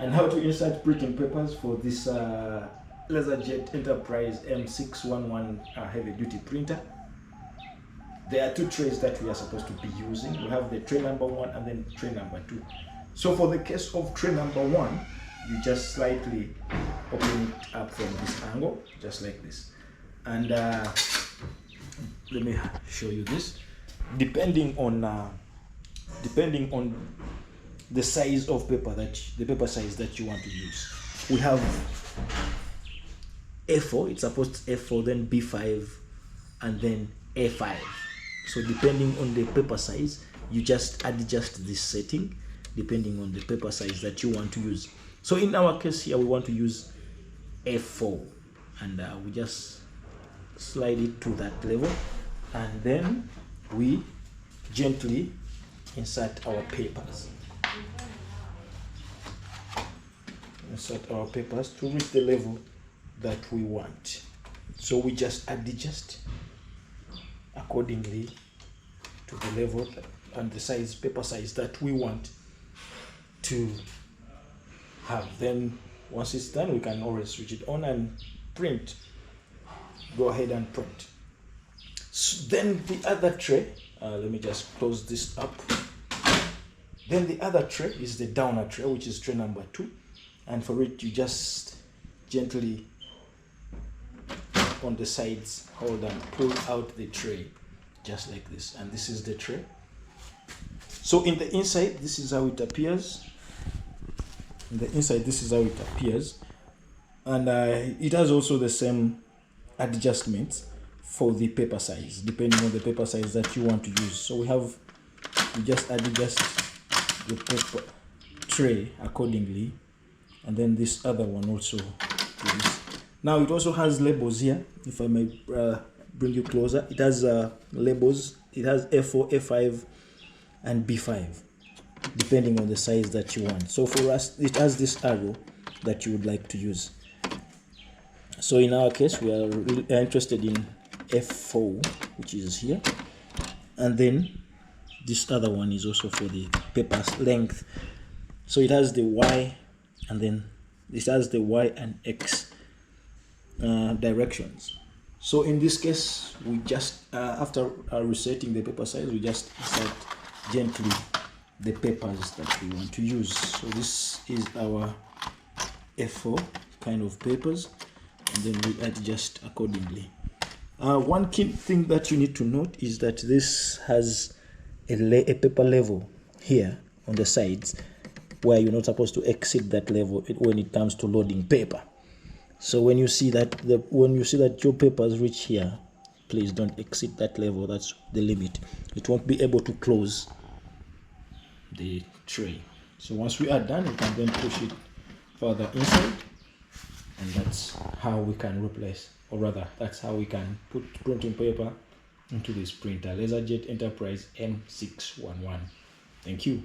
and how to insert printing papers for this LaserJet Enterprise M611 heavy duty printer. There are two trays that we are supposed to be using. We have the tray number 1 and then tray number 2. So for the case of tray number 1, you just slightly open it up from this angle, just like this. And let me show you this. Depending on the size of paper the paper size that you want to use, we have A4. It's supposed to A4, then B5, and then A5. So depending on the paper size, you just adjust this setting depending on the paper size that you want to use. So in our case here, we want to use A4, and we just slide it to that level, and then we gently insert our papers. Insert our papers to reach the level that we want. So we just adjust accordingly to the level and the size, paper size that we want to have. Then once it's done, we can always switch it on and print. Go ahead and print. So then the other tray, let me just close this up. Then the other tray is the downer tray, which is tray number 2. And for it, you just gently on the sides hold and pull out the tray just like this, and this is the tray. So in the inside, this is how it appears. In the inside, this is how it appears, and it has also the same adjustments for the paper size depending on the paper size that you want to use. So we just adjust the paper tray accordingly, and then this other one also. Now it also has labels here. If I may bring you closer, it has labels. It has A4, A5, and B5, depending on the size that you want. So for us, it has this arrow that you would like to use. So in our case, we are interested in F4, which is here, and then this other one is also for the paper's length. So it has the Y, and then it has the Y and X directions. So in this case, we just after resetting the paper size, we just insert gently the papers that we want to use. So this is our A4 kind of papers, and then we adjust accordingly. One key thing that you need to note is that this has a paper level here on the sides, where you're not supposed to exceed that level when it comes to loading paper. So when you see that your papers reach here, please don't exceed that level. That's the limit. It won't be able to close the tray. So once we are done, we can then push it further inside, and that's how we can replace, or rather, that's how we can put printing paper into this printer, LaserJet Enterprise M611. Thank you.